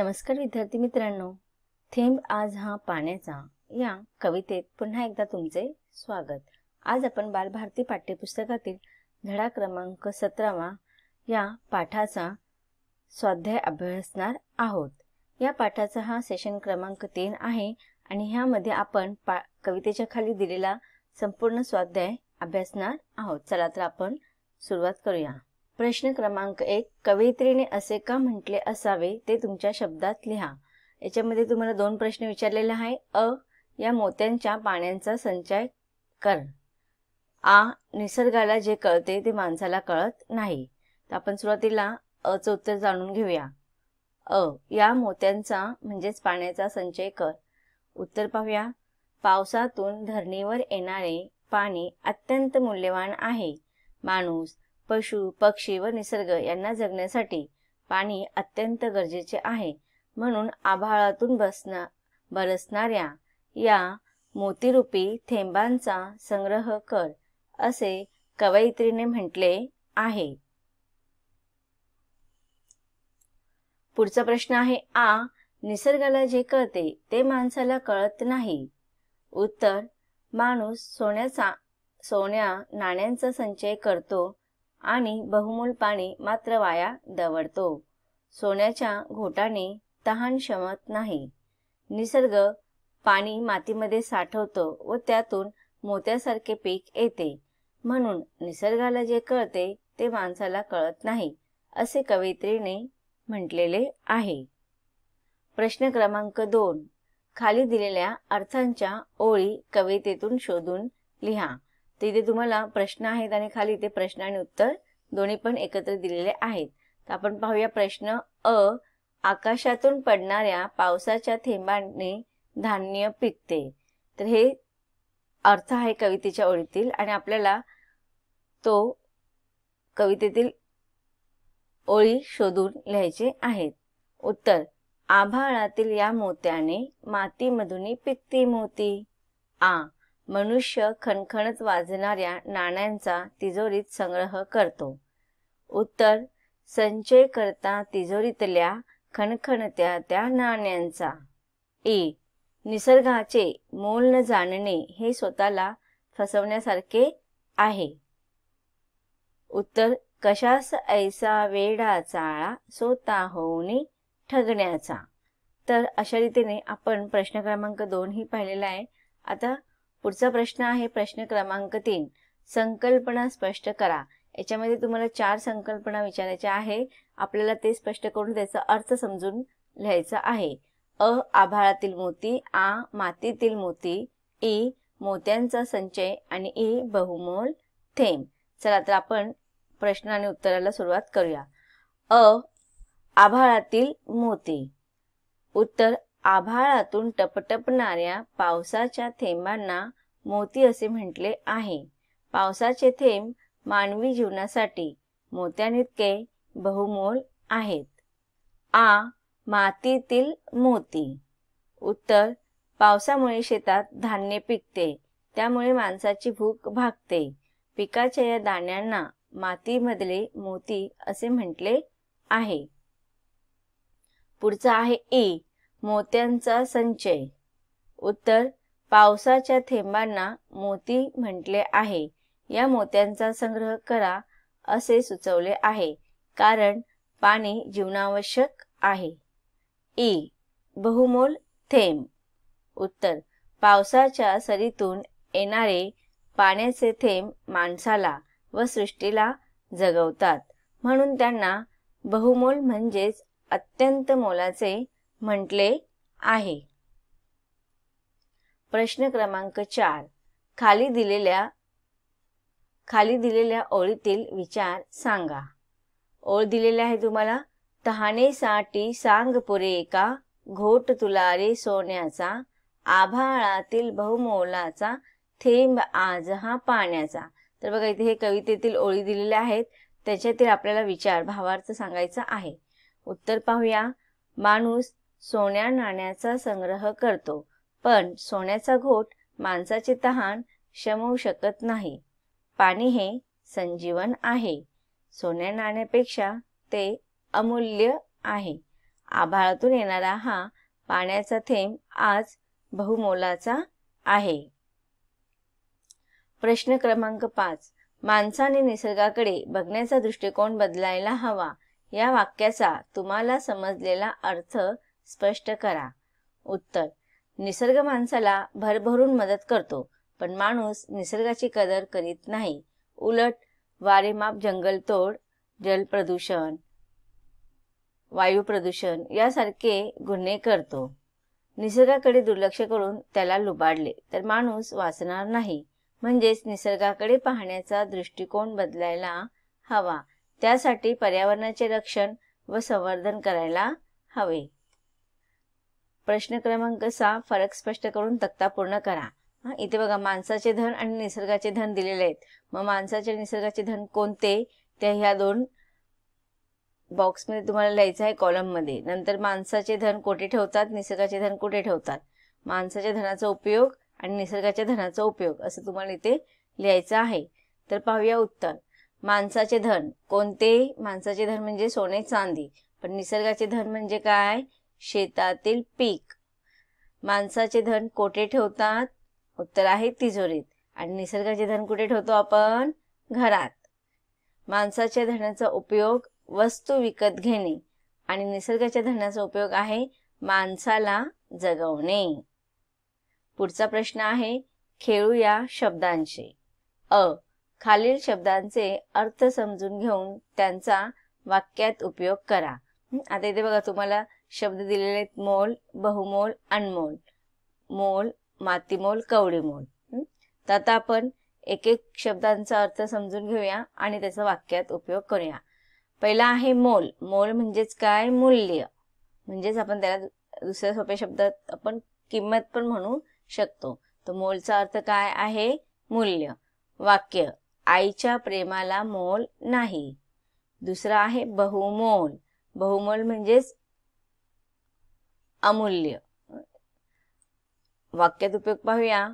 नमस्कार विद्यार्थी मित्रांनो, थेंब आज हा पाण्याचा या कवितेत पुन्हा एकदा तुमचे स्वागत। आज आपण बालभारती पाठ्यपुस्तकातील धडा क्रमांक 17 या पाठाचा स्वाध्याय अभ्यासणार आहोत। या पाठाचा हा सेशन क्रमांक 3 आहे आणि ह्यामध्ये आपण कवितेच्या खाली दिलेला संपूर्ण स्वाध्याय अभ्यासणार आहोत। चला तर आपण सुरुवात करूया। प्रश्न क्रमांक 1, कवयित्रीने असे का म्हटले असावे ते तुमच्या शब्दात लिहा। याच्यामध्ये तुम्हाला दोन प्रश्न विचारलेले आहे। अ, या मोत्यांच्या पाण्याचा संचय कर। आ, निसर्गाला जे कळते ते माणसाला कळत नाही। तर आपण सुरुवातीला अ चं उत्तर जाणून घेऊया। अ, या मोत्यांचा म्हणजेच पाण्याचा संचय कर। उत्तर पाहूया। पावसातून धरणीवर येणारे पाणी अत्यंत मूल्यवान आहे। माणूस, पशु, पक्षी व निसर्ग यांना जगण्यासाठी पाणी अत्यंत गरजेचे आहे। म्हणून आभाळातून बरसणाऱ्या या मोतीरूपी थेंबांचा संग्रह कर असे कवयित्रीने म्हटले आहे। पुढचा प्रश्न आहे आ, निसर्गाला जे कळते ते माणसाला कळत नाही। उत्तर, माणूस सोन्या नाण्यांचा संचय करतो आणि बहुमूल पाणी मात्र वाया दवडतो। सोन्याच्या घोटाने तहान शमत नाही। निसर्ग पाणी मातीमध्ये साठवतो व त्यातून मोत्यासारखे पीक येते। म्हणून निसर्गाला जे कळते ते माणसाला कळत नाही असे कवयित्रीने म्हटलेले आहे। प्रश्न क्रमांक 2, खाली दिलेल्या अर्थांच्या ओळी कवितेतून शोधून लिहा। तिथे तुम्हाला प्रश्न आहेत आणि खाली ते प्रश्न आणि उत्तर दोन्ही पण एकत्र दिलेले आहेत। तर आपण पाहूया प्रश्न अ, आकाशातून पडणाऱ्या पावसाच्या थेंबांनी धान्य पिकते। तर हे अर्थ आहे कवितेच्या ओळीतील आणि आपल्याला तो कवितेतील ओळी शोधून लिहायचे आहेत। उत्तर, आभाळातील या मोत्याने मातीमधून पिकते मोती। आ, मनुष्य खणखणत वाजणाऱ्या नाण्यांचा तिजोरीत संग्रह करतो। उत्तर, संचय करता तिजोरीतल्या खणखणत्या त्या नाण्यांचा। ए, निसर्गाचे मोल न जाणणे हे स्वतःला फसवण्यासारखे आहे। उत्तर, कशास ऐसा वेडा चाळा स्वतःहून ठगण्याचा। तर अशा रीतीने आपण प्रश्न क्रमांक 2 ही पाहिलेला आहे। आता पुढचा प्रश्न आहे प्रश्न क्रमांक 3, संकल्पना स्पष्ट करा। याच्यामध्ये तुम्हाला 4 संकल्पना विचारायच्या आहे। आपल्याला ते स्पष्ट करून त्याचा अर्थ समजून लिहायचा आहे। अ, आभाळातील मोती। आ, मातीतील मोती। ई, मोत्यांचा संचय आणि ई, बहुमोल थेंब। चला तर आपण प्रश्न आणि उत्तराला सुरुवात करूया। अ, आभाळातील मोती। उत्तर, आभाळातून टपटपणाऱ्या पावसाच्या थेंबांना मोती असे म्हटले आहे। पावसाचे थेंब मानवी जीवनासाठी मोत्याइतके बहुमोल आहेत। आ, मातीतील मोती। उत्तर, पावसामुळे शेतात धान्य पिकते, त्यामुळे माणसाची भूक भागते। पिकाच्या या दाण्यांना मातीमधले मोती असे म्हटले आहे। पुढचा आहे ई, मोत्यांचा संचय। उत्तर, पावसाच्या थेंबांना मोती म्हटले आहे। या मोत्यांचा संग्रह करा असे सुचवले आहे, कारण पाणी जीवनावश्यक आहे। ई, बहुमोल थेंब। उत्तर, पावसाच्या सरीतून येणारे पाण्याचे थेंब माणसाला व सृष्टीला जगवतात, म्हणून त्यांना बहुमोल म्हणजेच अत्यंत मोलाचे म्हटले आहे। प्रश्न क्रमांक 4, खाली दिलेल्या ओळीतील विचार सांगा। ओळ दिलेली आहे तुम्हाला। तहानेसाठी सांग पुरे का, घोट तुला रे सोन्याचा, आभाळातील बहुमोलाचा थेंब आज हा पाण्याचा। तर बघा इथे हे कवितेतील ओळी दिलेल्या आहेत, त्याच्यातील आपल्याला विचार भावार्थ सांगायचा आहे। उत्तर पाहूया। माणूस सोन्या नाण्याचा संग्रह करतो, पण सोन्याचा घोट माणसाची तहान शमवू शकत नाही। पाणी हे संजीवन आहे। सोन्या नाण्यापेक्षा ते अमूल्य आहे। आभाळातून येणारा हा पाण्याचा थेंब आज बहुमोलाचा आहे. प्रश्न क्रमांक 5. माणसाने निसर्गाकडे बघण्याचा दृष्टिकोन बदलायला हवा या वाक्याचा तुम्हाला समजलेला अर्थ स्पष्ट करा. उत्तर. निसर्ग माणसाला भरभरून मदत करतो, पण माणूस निसर्गाची कदर करीत नाही. उलट वारेमाप जंगलतोड, जलप्रदूषण, वायू प्रदूषण यासारखे गुन्हे करतो. निसर्गाकडे दुर्लक्ष करून त्याला लुबाडले तर माणूस वाचणार नाही. म्हणजेच निसर्गाकडे पाहण्याचा दृष्टिकोन बदलायला हवा. त्यासाठी पर्यावरणाचे रक्षण व संवर्धन करायला हवे. प्रश्न क्रमांक 6. फरक स्पष्ट करून तक्ता पूर्ण करा. इथे बघा माणसाचे धन आणि निसर्गाचे धन दिलेले आहेत. मग माणसाचे आणि निसर्गाचे धन कोणते ते ह्या दोन बॉक्समध्ये तुम्हाला लिहायचं आहे कॉलममध्ये. नंतर माणसाचे धन कुठे ठेवतात, निसर्गाचे धन कुठे ठेवतात, माणसाच्या धनाचा उपयोग आणि निसर्गाच्या धनाचा उपयोग असं तुम्हाला इथे लिहायचं आहे. तर पाहूया उत्तर. माणसाचे धन कोणते? माणसाचे धन म्हणजे सोने चांदी. पण निसर्गाचे धन म्हणजे काय? शेतातील पीक. माणसाचे धन कोठे ठेवतात? उत्तर आहे तिजोरीत. आणि निसर्गाचे धन कुठे ठेवतो आपण? घरात. माणसाच्या धनाचा उपयोग वस्तू विकत घेणे आणि निसर्गाच्या धनाचा उपयोग आहे माणसाला जगवणे. पुढचा प्रश्न आहे खेळूया शब्दांचे. खालील शब्दांचे अर्थ समजून घेऊन त्यांचा वाक्यात उपयोग करा. आता इथे बघा तुम्हाला शब्द दिलेले आहेत. मोल, बहुमोल, अनमोल, मोल, मातीमोल, कवडीमोल. तर आता आपण एक एक शब्दांचा अर्थ समजून घेऊया आणि त्याचा वाक्यात उपयोग करूया. पहिला आहे मोल. मोल म्हणजेच काय? मूल्य. म्हणजेच आपण त्याला दुसऱ्या सोप्या शब्दात आपण किंमत पण म्हणू शकतो. तर मोलचा अर्थ काय आहे? मूल्य. वाक्य. आईच्या प्रेमाला मोल नाही. दुसरा आहे बहुमोल. बहुमोल म्हणजेच अमूल्य. वाक्यात उपयोग पाहूया.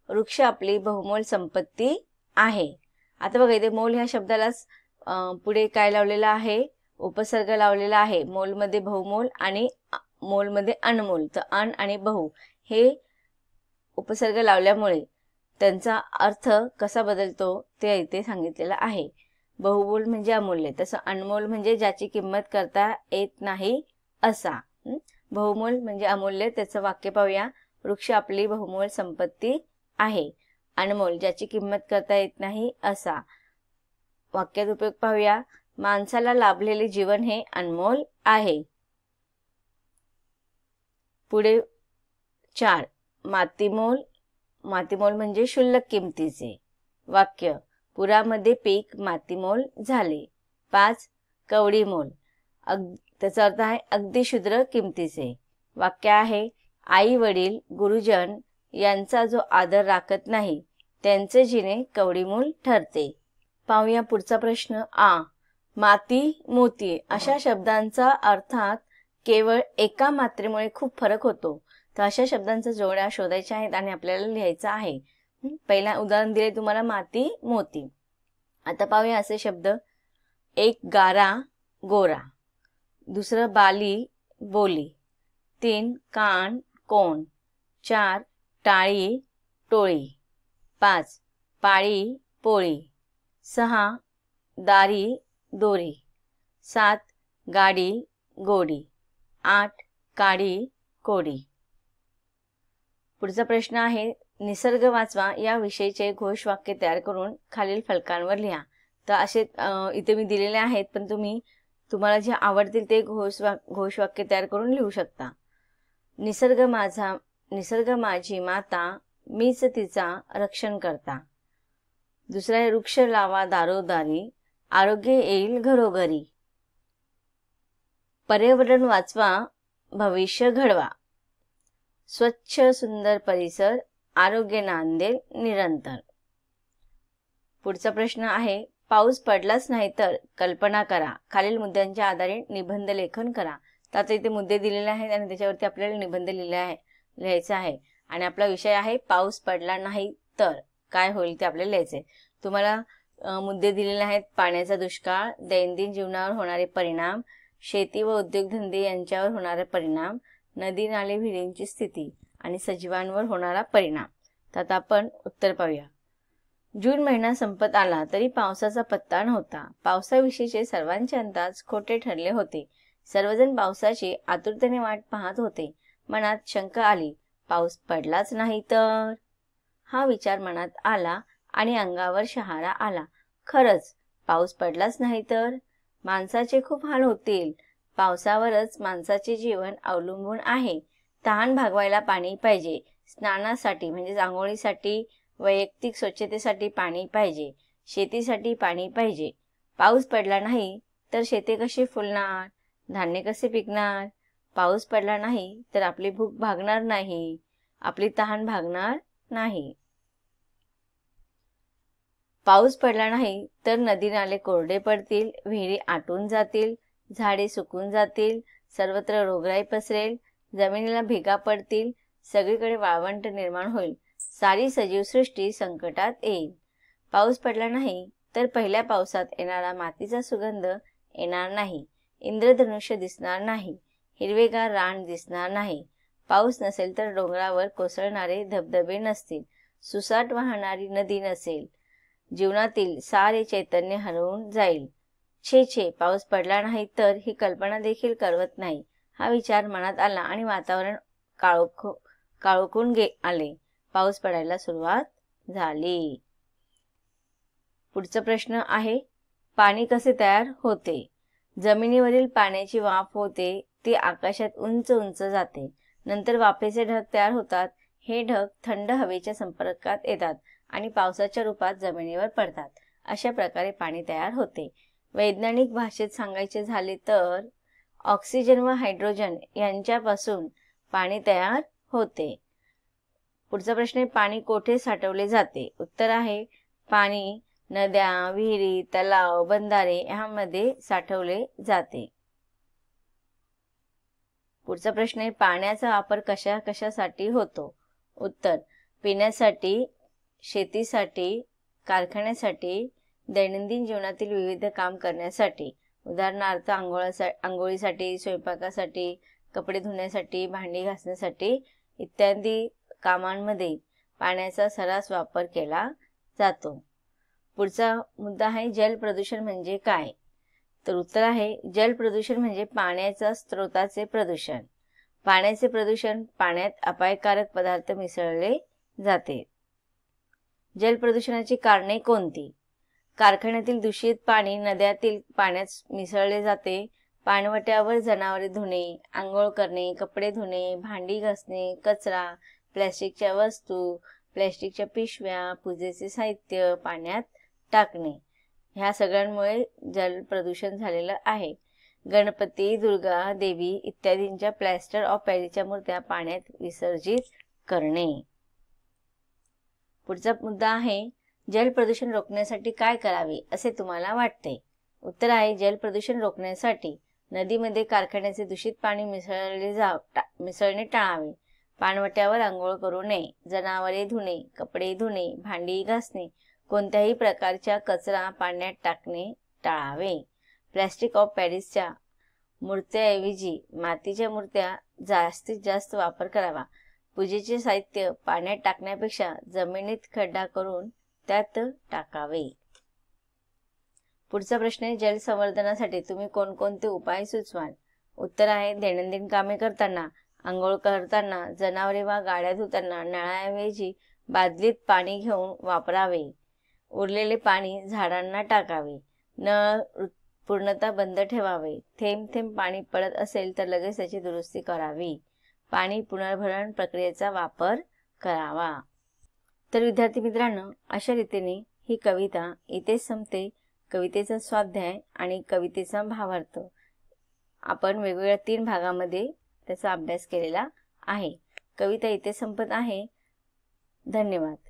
वृक्ष आपली बहुमोल संपत्ती आहे. आता बघा इथे मोल ह्या शब्दालाच पुढे काय लावलेलं आहे? उपसर्ग लावलेला आहे. मोलमध्ये बहुमोल आणि मोलमध्ये अनमोल. तर अन आणि बहु हे उपसर्ग लावल्यामुळे त्यांचा अर्थ कसा बदलतो ते इथे सांगितलेलं आहे. बहुमोल म्हणजे अमूल्य, तसं अनमोल म्हणजे ज्याची किंमत करता येत नाही असा. बहुमोल म्हणजे अमूल्य. त्याचं वाक्य पाहूया. वृक्ष आपली बहुमोल संपत्ती आहे. अनमोल ज्याची किंमत करता येत नाही असा. वाक्यात उपयोग पाहूया. माणसाला लाभलेले जीवन हे अनमोल आहे. पुढे 4. मातीमोल. मातीमोल म्हणजे क्षुल्लक किमतीचे. वाक्य. पुरामध्ये पीक मातीमोल झाले. 5. कवडीमोल. त्याचा अर्थ आहे अगदी क्षुद्र किमतीचे. वाक्य आहे आई वडील गुरुजन यांचा जो आदर राखत नाही त्यांचे जिणे कवडीमोल ठरते. पाहूया पुढचा प्रश्न. माती मोती अशा शब्दांचा अर्थात केवळ एका मात्रेमुळे खूप फरक होतो. तर अशा शब्दांच्या जोड्या शोधायच्या आहेत आणि आपल्याला लिहायचं आहे. पहिला उदाहरण दिले तुम्हाला माती मोती. आता पाहूया असे शब्द. 1. गारा गोरा. दुसरं बाली बोली. 3. कान कोण. 4. टाळी टोळी. 5. पाळी पोळी. 6. दारी दोरी. 7. गाडी गोडी. 8. काडी कोडी. पुढचा प्रश्न आहे निसर्ग वाचवा या विषयीचे घोषवाक्य तयार करून खालील फलकांवर लिहा. तर असे इथे मी दिलेले आहेत, पण तुम्हाला जे आवडतील ते घोषवाक्य तयार करून लिहू शकता. निसर्ग माझी माता, मीच तिचा रक्षण करता. दुसरा आहे वृक्ष लावा दारोदारी, आरोग्य येईल घरोघरी. पर्यावरण वाचवा, भविष्य घडवा. स्वच्छ सुंदर परिसर, आरोग्य नांदेल निरंतर. पुढचा प्रश्न आहे पाऊस पडलाच नाही तर कल्पना करा. खालील मुद्द्यांच्या आधारे निबंध लेखन करा. तर आता इथे मुद्दे दिलेले आहेत आणि त्याच्यावरती आपल्याला निबंध लिहायचा आहे. आणि आपला विषय आहे पाऊस पडला नाही तर काय होईल ते आपल्याला लिहायचे. तुम्हाला मुद्दे दिलेले आहेत. पाण्याचा दुष्काळ, दैनंदिन जीवनावर होणारे परिणाम, शेती व उद्योगधंदे यांच्यावर होणारे परिणाम, नदी नाले विहिरींची स्थिती आणि सजीवांवर होणारा परिणाम. तर आता आपण उत्तर पाहूया. जून महिना संपत आला तरी पावसाचा पत्ता नव्हता. पावसाविषयीचे सर्वांचे अंदाज खोटे ठरले होते. सर्वजण पावसाची आतुरतेने वाट पाहत होते. मनात शंका आली, पाऊस पडलाच नाही तर? हा विचार मनात आला आणि अंगावर शहारा आला. खरंच पाऊस पडलाच नाही तर माणसाचे खूप हाल होतील. पावसावरच माणसाचे जीवन अवलंबून आहे. तहान भागवायला पाणी पाहिजे, स्नानासाठी म्हणजे आंघोळीसाठी, वैयक्तिक स्वच्छतेसाठी पाणी पाहिजे, शेतीसाठी पाणी पाहिजे. पाऊस पडला नाही तर शेते कशी फुलणार, धान्य कसे पिकणार? पाऊस पडला नाही तर आपली भूक भागणार नाही, आपली तहान भागणार नाही. पाऊस पडला नाही तर नदी नाले कोरडे पडतील, विहिरी आटून जातील, झाडे सुकून जातील, सर्वत्र रोगराई पसरेल, जमिनीला भेगा पडतील, सगळीकडे वाळवंट निर्माण होईल, सारी सजीवसृष्टी संकटात येईल. पाऊस पडला नाही तर पहिल्या पावसात येणारा मातीचा सुगंध येणार नाही, इंद्रधनुष्य दिसणार नाही, हिरवेगार रान दिसणार नाही. पाऊस नसेल तर डोंगरावर कोसळणारे धबधबे नसतील, सुसाट वाहणारी नदी नसेल, जीवनातील सारे चैतन्य हरवून जाईल. छे छे, पाऊस पडला नाही तर ही कल्पना देखील करवत नाही. हा विचार मनात आला आणि वातावरण काळोखून आले. पाऊस पडायला सुरुवात झाली. पुढचा प्रश्न आहे, पाणी कसे तयार होते? जमिनीवरील पाण्याची वाफ होते, ती आकाशात उंच उंच जाते. नंतर वाफेचे ढग तयार होतात. हे ढग थंड हवेच्या संपर्कात येतात आणि पावसाच्या रूपात जमिनीवर पडतात. अशा प्रकारे पाणी तयार होते. वैज्ञानिक भाषेत सांगायचे झाले तर ऑक्सिजन व हायड्रोजन यांच्यापासून पाणी तयार होते. पुढचा प्रश्न आहे, पाणी कोठे साठवले जाते? उत्तर आहे, पाणी नद्या, विहिरी, तलाव, बंधारे यामध्ये साठवले जाते. पुढचा प्रश्न आहे, पाण्याचा वापर कशासाठी होतो? उत्तर, पिण्यासाठी, शेतीसाठी, कारखान्यासाठी, दैनंदिन जीवनातील विविध काम करण्यासाठी. उदाहरणार्थ आंघोळीसाठी, स्वयंपाकासाठी, कपडे धुण्यासाठी, भांडी घासण्यासाठी इत्यादी कामांमध्ये पाण्याचा सर्रास वापर केला जातो. पुढचा मुद्दा आहे, जल प्रदूषण म्हणजे काय? तर उत्तर आहे, जल प्रदूषण म्हणजे पाण्याच्या स्रोताचे प्रदूषण. पाण्याचे प्रदूषण, पाण्यात अपायकारक पदार्थ मिसळले जाते. जल प्रदूषणाची कारणे कोणती? कारखान्यातील दूषित पाणी नद्यातील पाण्यात मिसळले जाते. पाणवट्यावर जनावरे धुणे, आंघोळ करणे, कपडे धुणे, भांडी घासणे, कचरा, प्लॅस्टिकच्या वस्तू, प्लॅस्टिकच्या पिशव्या, पूजेचे साहित्य पाण्यात टाकणे, ह्या सगळ्यांमुळे जल प्रदूषण झालेलं आहे. गणपती, दुर्गा देवी इत्यादींच्या प्लॅस्टर ऑफ पॅरिसच्या मूर्त्या पाण्यात विसर्जित करणे. पुढचा मुद्दा आहे, जल प्रदूषण रोखण्यासाठी काय करावे असे तुम्हाला वाटते? उत्तर आहे, जल प्रदूषण रोखण्यासाठी नदीमध्ये कारखान्याचे दूषित पाणी मिसळणे टाळावे, पाणवट्यावर आंघोळ करू नये, जनावरे धुणे, कपडे धुणे, भांडी घासणे, कोणत्याही प्रकारच्या कचरा पाण्यात टाकणे टाळावे. प्लॅस्टिक ऑफ पॅरिसच्या मूर्त्याऐवजी मातीच्या मूर्त्या जास्तीत जास्त वापर करावा. पूजेचे साहित्य पाण्यात टाकण्यापेक्षा जमिनीत खड्डा करून त्यात टाकावे. पुढचा प्रश्न आहे, जल संवर्धनासाठी तुम्ही कोणकोणते उपाय सुचवाल? उत्तर आहे, दैनंदिन कामे करताना, आंघोळ करताना, जनावरे वा गाड्या धुताना नळाऐवजी बादलीत पाणी घेऊन वापरावे. उरलेले पाणी झाडांना टाकावे. नळ पूर्णतः बंद ठेवावे. थेंब थेंब पाणी पडत असेल तर लगेच त्याची दुरुस्ती करावी. पाणी पुनर्भरण प्रक्रियेचा वापर करावा. तर विद्यार्थी मित्रांनो, अशा रीतीने ही कविता इथेच संपते. कवितेचा स्वाध्याय आणि कवितेचा भावार्थ आपण वेगवेगळ्या 3 भागामध्ये त्याचा अभ्यास केलेला आहे. कविता इथे संपत आहे. धन्यवाद.